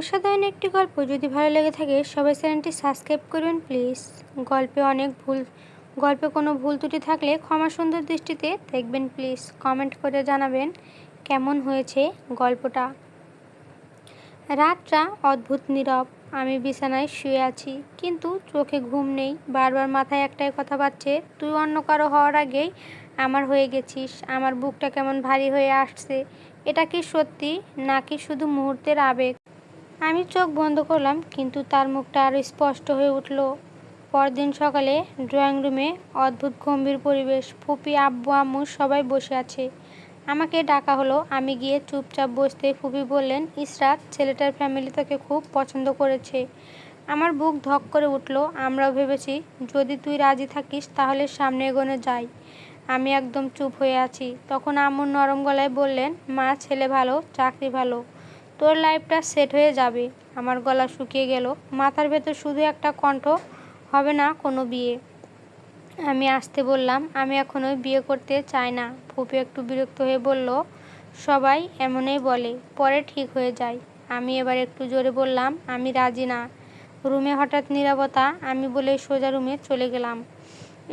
অসাধারণ একটি গল্প যদি ভালো লেগে থাকে সবাই চ্যানেলটি সাবস্ক্রাইব করবেন প্লিজ। গল্পে কোনো ভুল ত্রুটি থাকলে ক্ষমা সুন্দর দৃষ্টিতে দেখবেন প্লিজ। কমেন্ট করে জানাবেন কেমন হয়েছে গল্পটা। রাতটা অদ্ভুত নীরব। আমি বিছানায় শুয়ে আছি, কিন্তু চোখে ঘুম নেই। বারবার মাথায় একটাই কথা বাজছে, তুই অন্য কারো হওয়ার আগেই আমার হয়ে গেছিস। আমার বুকটা কেমন ভারী হয়ে আসছে। এটা কি সত্যি, নাকি শুধু মুহূর্তের আবেগ? আমি চোখ বন্ধ করলাম, কিন্তু তার মুখটা আরও স্পষ্ট হয়ে উঠল। পরদিন সকালে ড্রয়িং রুমে অদ্ভুত গম্ভীর পরিবেশ। ফুপি, আব্বু, আম্মু সবাই বসে আছে। আমাকে ডাকা হলো। আমি গিয়ে চুপচাপ বসতে ফুপি বললেন, ইসরাত, ছেলেটার ফ্যামিলি তোকে খুব পছন্দ করেছে। আমার বুক ধক করে উঠল। আমরাও ভেবেছি, যদি তুই রাজি থাকিস তাহলে সামনে এগোনো যায়। আমি একদম চুপ হয়ে আছি। তখন আম্মু নরম গলায় বললেন, মা, ছেলে ভালো, চাকরি ভালো, তোর লাইফটা সেট হয়ে যাবে। আমার গলা শুকিয়ে গেল। মাথার ভেতর শুধু একটা কণ্ঠ, হবে না কোনো বিয়ে। আমি আসতে বললাম, আমি এখনই বিয়ে করতে চাই না। ফুপি একটু বিরক্ত হয়ে বলল, সবাই এমনই বলে, পরে ঠিক হয়ে যায়। আমি এবার একটু জোরে বললাম, আমি রাজি না। রুমে হঠাৎ নীরবতা। আমি বলে সোজা রুমে চলে গেলাম।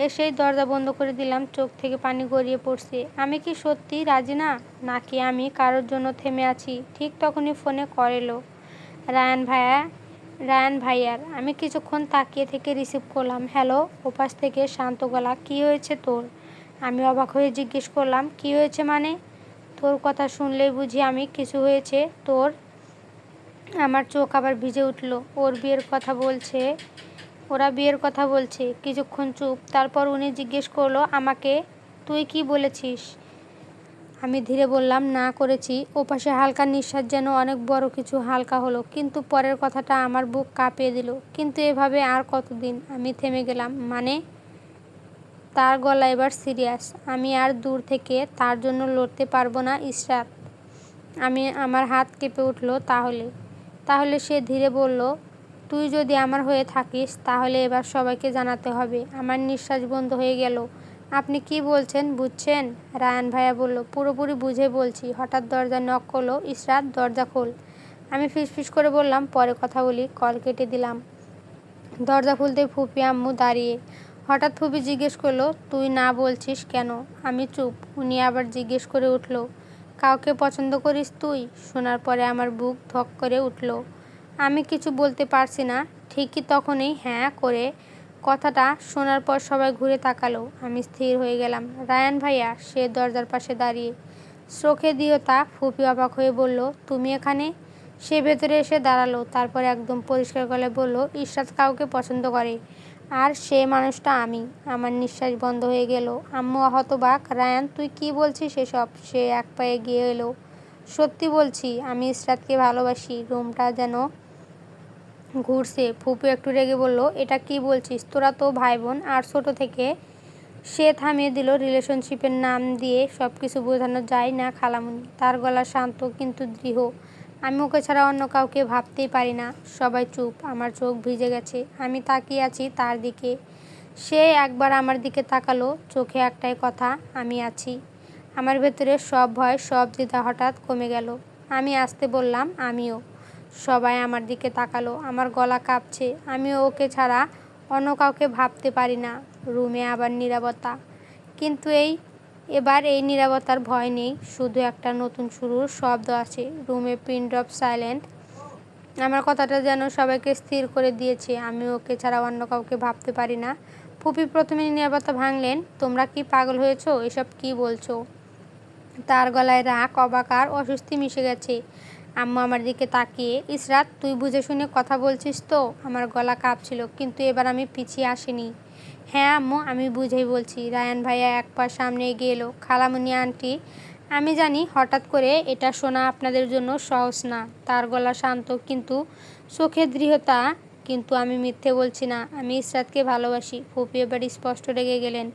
এসেই দরজা বন্ধ করে দিলাম। চোখ থেকে পানি গড়িয়ে পড়ছে। আমি কি সত্যি রাজি না, নাকি আমি কারোর জন্য থেমে আছি? ঠিক তখনই ফোনে কল এলো রায়ান ভাইয়ার। আমি কিছুক্ষণ তাকিয়ে থেকে রিসিভ করলাম। হ্যালো। ওপাশ থেকে শান্ত গলা, কী হয়েছে তোর? আমি অবাক হয়ে জিজ্ঞেস করলাম, কী হয়েছে মানে? তোর কথা শুনলেই বুঝি আমি কিছু হয়েছে তোর? আমার চোখ আবার ভিজে উঠল। ওরা বিয়ের কথা বলছে। কিছুক্ষণ চুপ। তারপর উনি জিজ্ঞেস করলো আমাকে, তুই কি বলেছিস? আমি ধীরে বললাম, না করেছি। ওপাশে হালকা নিঃশ্বাস, যেন অনেক বড় কিছু হালকা হলো। কিন্তু পরের কথাটা আমার বুক কাঁপিয়ে দিল। কিন্তু এভাবে আর কতদিন? আমি থেমে গেলাম। মানে? তার গলা এবার সিরিয়াস। আমি আর দূর থেকে তার জন্য লড়তে পারবো না ইসরাত। আমার হাত কেঁপে উঠল। তাহলে সে ধীরে বলল, তুই যদি আমার হয়ে থাকিস তাহলে এবার সবাইকে জানাতে হবে। আমার নিঃশ্বাস বন্ধ হয়ে গেল। আপনি কি বলছেন বুঝছেন? রায়ান ভাইয়া বলল, পুরোপুরি বুঝে বলছি। হঠাৎ দরজা নক করলো। ইসরাত, দরজা খোল। আমি ফিসফিস করে বললাম, পরে কথা বলি। কল কেটে দিলাম। দরজা খুলতে ফুপি, আম্মু দাঁড়িয়ে। হঠাৎ ফুপি জিজ্ঞেস করলো, তুই না বলছিস কেন? আমি চুপ। উনি আবার জিজ্ঞেস করে উঠল, কাউকে পছন্দ করিস তুই? শোনার পরে আমার বুক ধক করে উঠল। আমি কিছু বলতে পারছি না। ঠিকই তখনই হ্যাঁ করে কথাটা শোনার পর সবাই ঘুরে তাকালো। আমি স্থির হয়ে গেলাম। রায়ান ভাইয়া, সে দরজার পাশে দাঁড়িয়ে, চোখে দৃঢ়তা। ফুপি অবাক হয়ে বলল, তুমি এখানে? সে ভেতরে এসে দাঁড়ালো। তারপর একদম পরিষ্কার গলায় বলল, ইশরাত কাউকে পছন্দ করে, আর সে মানুষটা আমি। আমার নিঃশ্বাস বন্ধ হয়ে গেল। আম্মু হতবাক। রায়ান, তুই কি বলছিস এসব? সে এক পায়ে গিয়ে এলো। সত্যি বলছি, আমি ইশরাতকে ভালোবাসি। রুমটা যেন ঘুরছে। ফুপু একটু রেগে বলল, এটা কি বলছিস? তোরা তো ভাই বোন, আর ছোট থেকে। সে থামিয়ে দিল। রিলেশনশিপের নাম দিয়ে সব কিছু বোঝানো যায় না খালামুনি। তার গলা শান্ত কিন্তু দৃঢ়। আমি ওকে ছাড়া অন্য কাউকে ভাবতেই পারি না। সবাই চুপ। আমার চোখ ভিজে গেছে। আমি তাকিয়ে আছি তার দিকে। সে একবার আমার দিকে তাকালো। চোখে একটাই কথা, আমি আছি। আমার ভেতরে সব ভয়, সব দ্বিধা হঠাৎ কমে গেল। আমি আসতে বললাম, আমিও। সবাই আমার দিকে তাকালো। আমার গলা কাঁপছে। আমিও ওকে ছাড়া অন্য কাউকে ভাবতে পারি না। রুমে আবার নীরবতা। কিন্তু এবার এই নীরবতার ভয় নেই, শুধু একটা নতুন শুরুর শব্দ আছে। রুমে পিন ড্রপ সাইলেন্ট। আমার কথাটা যেন সবাইকে স্থির করে দিয়েছে। আমি ওকে ছাড়া অন্য কাউকে ভাবতে পারি না। ফুপি প্রথমে নীরবতা ভাঙলেন, তোমরা কি পাগল হয়েছো? এসব কি বলছো? তার গলায় রাগ, অবাক আর অস্বস্তি মিশে গেছে। আম্মু আমার দিকে তাকিয়ে, ইসরাত, তুই বুঝে শুনে কথা বলছিস তো? আমার গলা কাঁপছিল, কিন্তু এবার আমি পিছিয়ে আসিনি। হ্যাঁ আম্মু, আমি বুঝেই বলছি। রায়ান ভাইয়া এক পা সামনে এগিয়ে এলো। খালামুনি আন্টি, আমি জানি হঠাৎ করে এটা শোনা আপনাদের জন্য সহজ না। তার গলা শান্ত, কিন্তু চোখে দৃঢ়তা। কিন্তু আমি মিথ্যে বলছি না। আমি ইসরাতকে ভালোবাসি। ফুপি এবার স্পষ্ট রেগে গেলেন।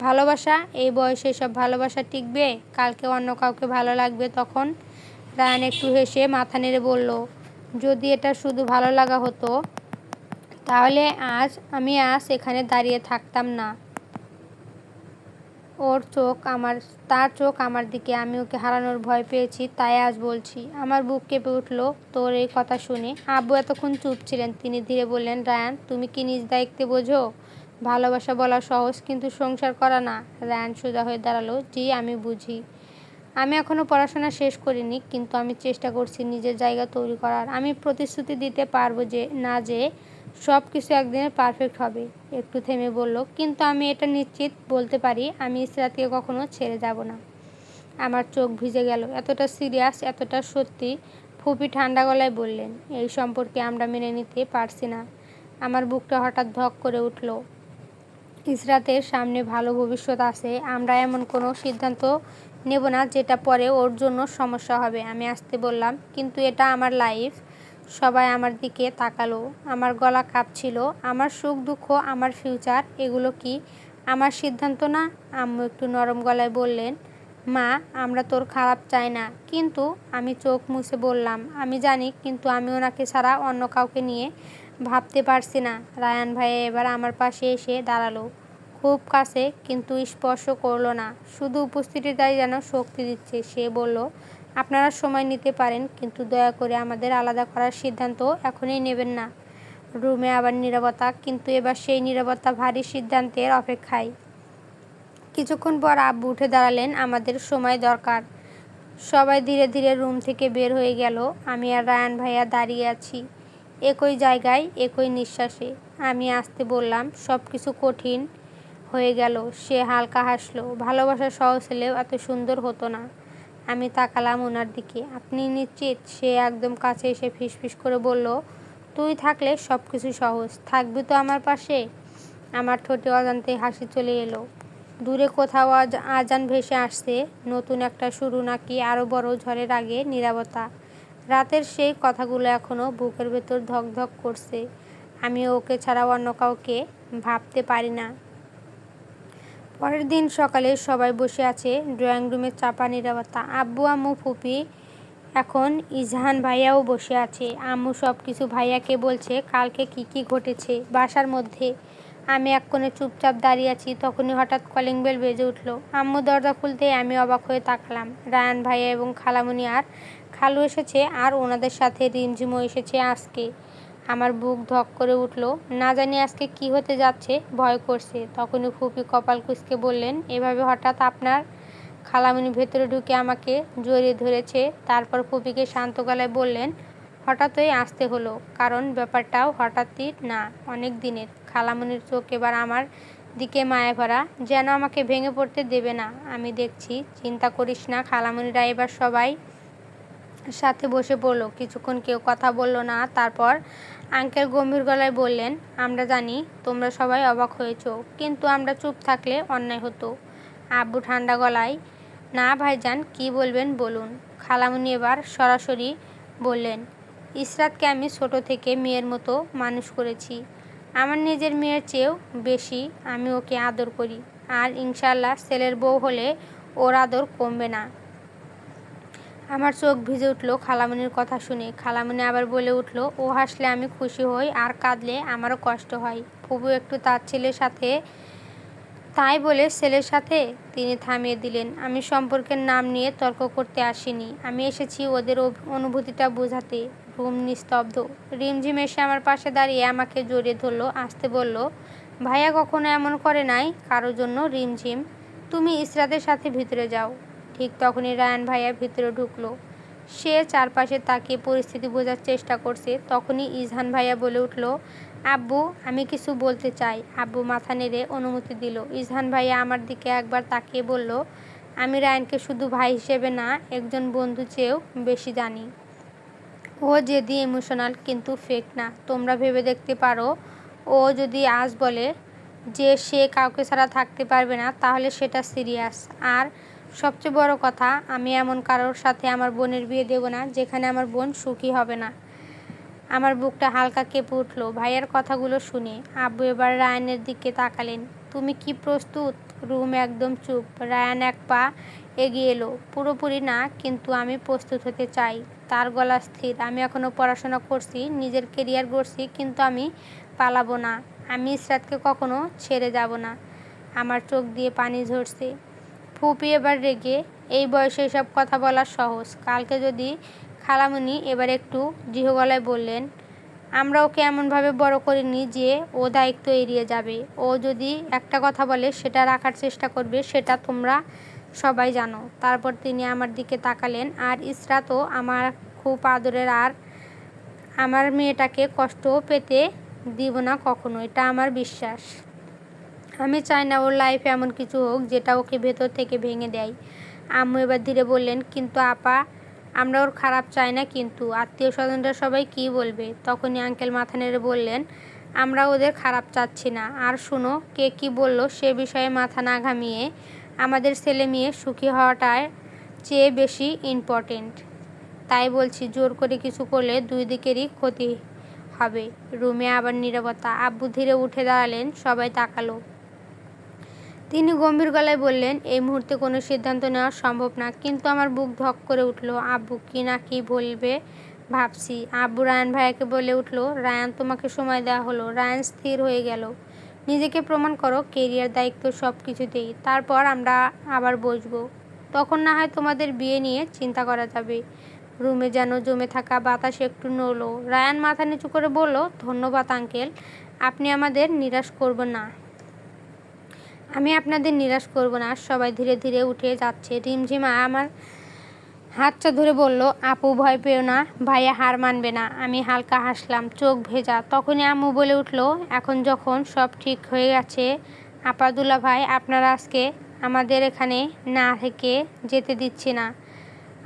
ভালোবাসা? এই বয়সে এসব ভালোবাসা টিকবে? কালকে অন্য কাউকে ভালো লাগবে তখন? রায়ান একটু হেসে মাথা নেড়ে বলল, যদি এটা শুধু ভালো লাগা হতো তাহলে আমি আজ এখানে দাঁড়িয়ে থাকতাম না। তার চোখ আমার দিকে। আমি ওকে হারানোর ভয় পেয়েছি, তাই আজ বলছি। আমার বুক কেঁপে উঠল তোর এই কথা শুনে। আব্বু এতক্ষণ চুপ ছিলেন। তিনি ধীরে বললেন, রায়ান, তুমি কি নিজ দায়িত্বে বোঝো? ভালোবাসা বলা সহজ, কিন্তু সংসার করা না। রায়ান সোজা হয়ে দাঁড়ালো। জি, আমি বুঝি। আমি এখনও পড়াশোনা শেষ করিনি, কিন্তু আমি চেষ্টা করছি নিজের জায়গা তৈরি করার। আমি প্রতিশ্রুতি দিতে পারবো যে সব কিছু একদিনে পারফেক্ট হবে। একটু থেমে বলল, কিন্তু আমি এটা নিশ্চিত বলতে পারি, আমি ইসরাতকে কখনো ছেড়ে যাব না। আমার চোখ ভিজে গেল। এতটা সিরিয়াস, এতটা সত্যি। ফুপি ঠান্ডা গলায় বললেন, এই সম্পর্কে আমরা মেনে নিতে পারছি না। আমার বুকটা হঠাৎ ধক করে উঠল। ইসরাতের সামনে ভালো ভবিষ্যৎ আছে। আমরা এমন কোনো সিদ্ধান্ত নেব না যেটা পরে ওর জন্য সমস্যা হবে। আমি আস্তে বললাম, কিন্তু এটা আমার লাইফ। সবাই আমার দিকে তাকালো। আমার গলা কাঁপছিল। আমার সুখ দুঃখ, আমার ফিউচার, এগুলো কি আমার সিদ্ধান্ত না? আম্মু একটু নরম গলায় বললেন, মা, আমরা তোর খারাপ চাই না। কিন্তু আমি চোখ মুছে বললাম, আমি জানি, কিন্তু আমি ওনাকে ছাড়া অন্য কাউকে নিয়ে ভাবতে পারছি না। রায়ান ভাইয়া এবার আমার পাশে এসে দাঁড়ালো, খুব কাছে, কিন্তু স্পর্শ করলো না। শুধু উপস্থিতিটাই যেন শক্তি দিচ্ছে। সে বলল, আপনারা সময় নিতে পারেন, কিন্তু দয়া করে আমাদের আলাদা করার সিদ্ধান্ত এখনই নেবেন না। রুমে আবার নীরবতা, কিন্তু এবার সেই নীরবতা ভারী সিদ্ধান্তের অপেক্ষায়। কিছুক্ষণ পর আব্বু উঠে দাঁড়ালেন। আমাদের সময় দরকার। সবাই ধীরে ধীরে রুম থেকে বের হয়ে গেল। আমি আর রায়ান ভাইয়া দাঁড়িয়ে আছি, একই জায়গায়, একই নিঃশ্বাসে। আমি আস্তে বললাম, সব কিছু কঠিন হয়ে গেল। সে হালকা হাসলো। ভালোবাসা সহজ হলেও এত সুন্দর হতো না। আমি তাকালাম ওনার দিকে। আপনি নিশ্চিত? সে একদম কাছে এসে ফিসফিস করে বলল, তুই থাকলে সব কিছু সহজ। থাকবি তো আমার পাশে? আমার ঠোঁটে অজান্তে হাসি চলে এলো। দূরে কোথাও আজান ভেসে আসছে। নতুন একটা শুরু, নাকি আরও বড় ঝড়ের আগে নীরবতা? রাতের সেই কথাগুলো এখনও বুকের ভেতর ধক ধক করছে। আমি ওকে ছাড়া অন্য কাউকে ভাবতে পারি না। পরের দিন সকালে সবাই বসে আছে। ড্রয়িং রুমে চাপা নীরবতা। আব্বু, আম্মু, ফুপি, এখন ইজহান ভাইয়াও বসে আছে। আম্মু সব কিছু ভাইয়াকে বলছে, কালকে কি কি ঘটেছে বাসার মধ্যে। আমি এক কোণে চুপচাপ দাঁড়িয়ে আছি। তখনই হঠাৎ কলিং বেল বেজে উঠল। আম্মু দরজা খুলতেই আমি অবাক হয়ে তাকালাম। রায়ান ভাইয়া এবং খালামণি আর খালু এসেছে, আর ওনাদের সাথে রিমঝিমও এসেছে আজকে। আমার বুক ধক করে উঠল। না জানি আজকে কি হতে যাচ্ছে, ভয় করছে। তখনই ফুপি কপাল কুঁচকে বললেন, এভাবে হঠাৎ? আপনার খালামণি ভেতরে ঢুকে আমাকে জড়িয়ে ধরেছে। তারপর ফুপিকে শান্ত গলায় বললেন, হঠাৎই আসতে হলো, কারণ ব্যাপারটাও হঠাৎই না, অনেক দিনের। খালামণির চোখ এবার আমার দিকে মায়া ভরা, যেন আমাকে ভেঙে পড়তে দেবে না। আমি দেখছি। চিন্তা করিস না। খালামণিরা এবার সবাই সাথে বসে পড়ল। কিছুক্ষণ কেউ কথা বলল না। তারপর আঙ্কেল গম্ভীর গলায় বললেন, আমরা জানি তোমরা সবাই অবাক হয়েছ, কিন্তু আমরা চুপ থাকলে অন্যায় হতো। আব্বু ঠান্ডা গলায়, না ভাইজান, কি বলবেন বলুন। খালামণি এবার সরাসরি বললেন, ইসরাতকে আমি ছোট থেকে মেয়ের মতো মানুষ করেছি। আমার নিজের মেয়ের চেয়েও বেশি আমি ওকে আদর করি। আর ইনশাল্লাহ ছেলের বউ হলে ওর আদর কমবে না। আমার চোখ ভিজে উঠল খালামণির কথা শুনে। খালামণি আবার বলে উঠল, ও হাসলে আমি খুশি হই, আর কাঁদলে আমারও কষ্ট হয়। ফুবু একটু তার ছেলের সাথে, তাই বলে ছেলের সাথে? তিনি থামিয়ে দিলেন। আমি সম্পর্কের নাম নিয়ে তর্ক করতে আসিনি। আমি এসেছি ওদের অনুভূতিটা বোঝাতে। রুম নিস্তব্ধ। রিমঝিম এসে আমার পাশে দাঁড়িয়ে আমাকে জড়িয়ে ধরল। আসতে বলল, ভাইয়া কখনো এমন করে নাই কারোর জন্য। রিমঝিম, তুমি ইসরাতের সাথে ভিতরে যাও। ঠিক তখনই রায়ান ভাইয়া ভিতরে ঢুকলো। সে চারপাশে তাকিয়ে পরিস্থিতি বোঝার চেষ্টা করছে। তখনই ইজহান ভাইয়া বলে উঠল, আব্বু, আমি কিছু বলতে চাই। আব্বু মাথা নেড়ে অনুমতি দিল। ইজহান ভাইয়া আমার দিকে একবার তাকিয়ে বলল, আমি রায়ানকে শুধু ভাই হিসেবে না, একজন বন্ধু চেয়েও বেশি জানি। ও জেদি, ইমোশনাল, কিন্তু ফেক না। তোমরা ভেবে দেখতে পারো, ও যদি আজ বলে যে সে কাউকে ছাড়া থাকতে পারবে না, তাহলে সেটা সিরিয়াস। আর সবচেয়ে বড় কথা, আমি এমন কারোর সাথে আমার বোনের বিয়ে দেব না যেখানে আমার বোন সুখী হবে না। আমার বুকটা হালকা কেঁপে উঠল ভাইয়ার কথাগুলো শুনে। আব্বু এবার রায়ানের দিকে তাকালেন। তুমি কি প্রস্তুত? রুম একদম চুপ। রায়ান এক পা এগিয়ে এলো। পুরোপুরি না, কিন্তু আমি প্রস্তুত হতে চাই। তার গলা স্থির। আমি এখনও পড়াশোনা করছি, নিজের কেরিয়ার গড়ছি, কিন্তু আমি পালাবো না। আমি ইসরাতকে কখনো ছেড়ে যাব না। আমার চোখ দিয়ে পানি ঝরছে। ফুপি এবার রেগে, এই বয়সে এসব কথা বলা সহজ, কালকে যদি। খালামণি এবার একটু দৃঢ় গলায় বললেন, আমরা ওকে এমনভাবে বড় করিনি যে ও দায়িত্ব এড়িয়ে যাবে। ও যদি একটা কথা বলে সেটা রাখার চেষ্টা করবে, সেটা তোমরা সবাই জানো। তারপর তিনি আমার দিকে তাকালেন, আর ইসরা তো আমার খুব আদরের, আর আমার মেয়েটাকে কষ্ট পেতে দিব না কখনো, এটা আমার বিশ্বাস। আমি চাই না ওর লাইফে এমন কিছু হোক যেটা ওকে ভেতর থেকে ভেঙে দেয়। আম্মু এবার ধীরে বললেন, কিন্তু আপা, আমরা ওর খারাপ চাই না, কিন্তু আত্মীয় স্বজনরা সবাই কী বলবে? তখনই আঙ্কেল মাথা নেড়ে বললেন, আমরা ওদের খারাপ চাচ্ছি না। আর শুনো, কে কী বললো সে বিষয়ে মাথা না ঘামিয়ে আমাদের ছেলে মেয়ে সুখী হওয়াটার চেয়ে বেশি ইম্পর্টেন্ট। তাই বলছি, জোর করে কিছু করলে দুই দিকেরই ক্ষতি হবে। রুমে আবার নীরবতা। আব্বু ধীরে উঠে দাঁড়ালেন, সবাই তাকালো। তিনি গম্ভীর গলায় বললেন, এই মুহূর্তে কোনো সিদ্ধান্ত নেওয়া সম্ভব না। কিন্তু আমার বুক ধক করে উঠল। আব্বু কি না কি বলবে ভাবছি। আব্বু রায়ান ভাইয়াকে বলে উঠল, রায়ান, তোমাকে সময় দেওয়া হলো। রায়ান স্থির হয়ে গেল। নিজেকে প্রমাণ করো, কেরিয়ার, দায়িত্ব, সব কিছুতেই। তারপর আমরা আবার বসবো। তখন না হয় তোমাদের বিয়ে নিয়ে চিন্তা করা যাবে। রুমে যেন জমে থাকা বাতাস একটু নড়ল। রায়ান মাথা নিচু করে বলল, ধন্যবাদ আঙ্কেল, আপনি আমাদের নিরাশ করবেন না। আমি আপনাদের নিরাশ করব না। সবাই ধীরে ধীরে উঠে যাচ্ছে। রিমঝিমা আমার হাতটা ধরে বলল, আপু ভয় পেও না, ভাইয়া হার মানবে না। আমি হালকা হাসলাম, চোখ ভেজা। তখনই আম্মু বলে উঠল, এখন যখন সব ঠিক হয়ে গেছে আপা, দুলা ভাই, আপনারা আজকে আমাদের এখানে না থেকে যেতে দিচ্ছি না।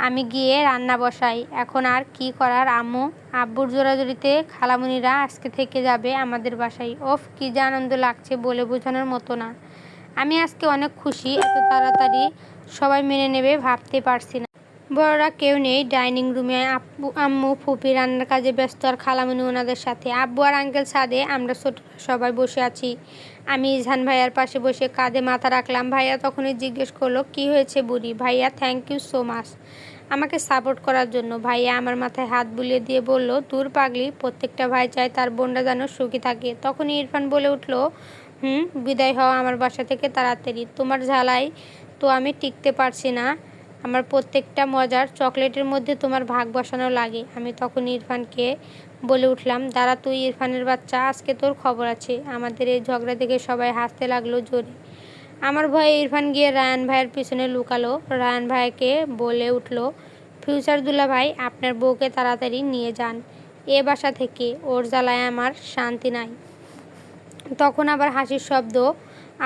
আমি গিয়ে রান্না বসাই। এখন আর কি করার আম্মু। আব্বুর জোরাজুরিতে খালামুনিরা আজকে থেকে যাবে আমাদের বাসায়। ওফ, কি যে আনন্দ লাগছে, বলে বোঝানোর মতো না। আমি আজকে অনেক খুশি। এত তাড়াতাড়ি সবাই মেনে নেবে ভাবতে পারছি না। বড়রা কেউ নেই ডাইনিং রুমে। আম্মু ফুপি রান্নার কাজে ব্যস্ত, আর খালামুনি ওনাদের সাথে। আব্বু আর আঙ্কেল ছাদে, আমরা ছোটরা সবাই বসে আছি। আমি ইজহান ভাইয়ার পাশে বসে কাঁধে মাথা রাখলাম। ভাইয়া তখনই জিজ্ঞেস করলো, কি হয়েছে বুড়ি? ভাইয়া, থ্যাংক ইউ সো মাচ আমাকে সাপোর্ট করার জন্য। ভাইয়া আমার মাথায় হাত বুলিয়ে দিয়ে বলল, দূর পাগলি, প্রত্যেকটা ভাই চায় তার বোনরা যেন সুখী থাকে। তখনই ইরফান বলে উঠল, বিদায় হও আমার বাসা থেকে তাড়াতাড়ি। তোমার ঝালাই তো আমি টিকতে পারছি না। আমার প্রত্যেকটা মজার চকলেটের মধ্যে তোমার ভাগ বসানো লাগে। আমি তখন ইরফানকে বলে উঠলাম, দাঁড়া তুই ইরফানের বাচ্চা, আজকে তোর খবর আছে। আমাদের এই ঝগড়া দেখে সবাই হাসতে লাগলো জোরে। আমার ভয়ে ইরফান গিয়ে রায়ান ভাইয়ের পিছনে লুকালো। রায়ান ভাইকে বলে উঠল, ফিউচার দুলা ভাই, আপনার বউকে তাড়াতাড়ি নিয়ে যান এ বাসা থেকে, ওর জ্বালায় আমার শান্তি নাই। তখন আবার হাসির শব্দ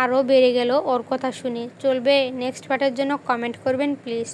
আরও বেড়ে গেল ওর কথা শুনে। চলবে? নেক্সট পার্টের জন্য কমেন্ট করবেন প্লিজ।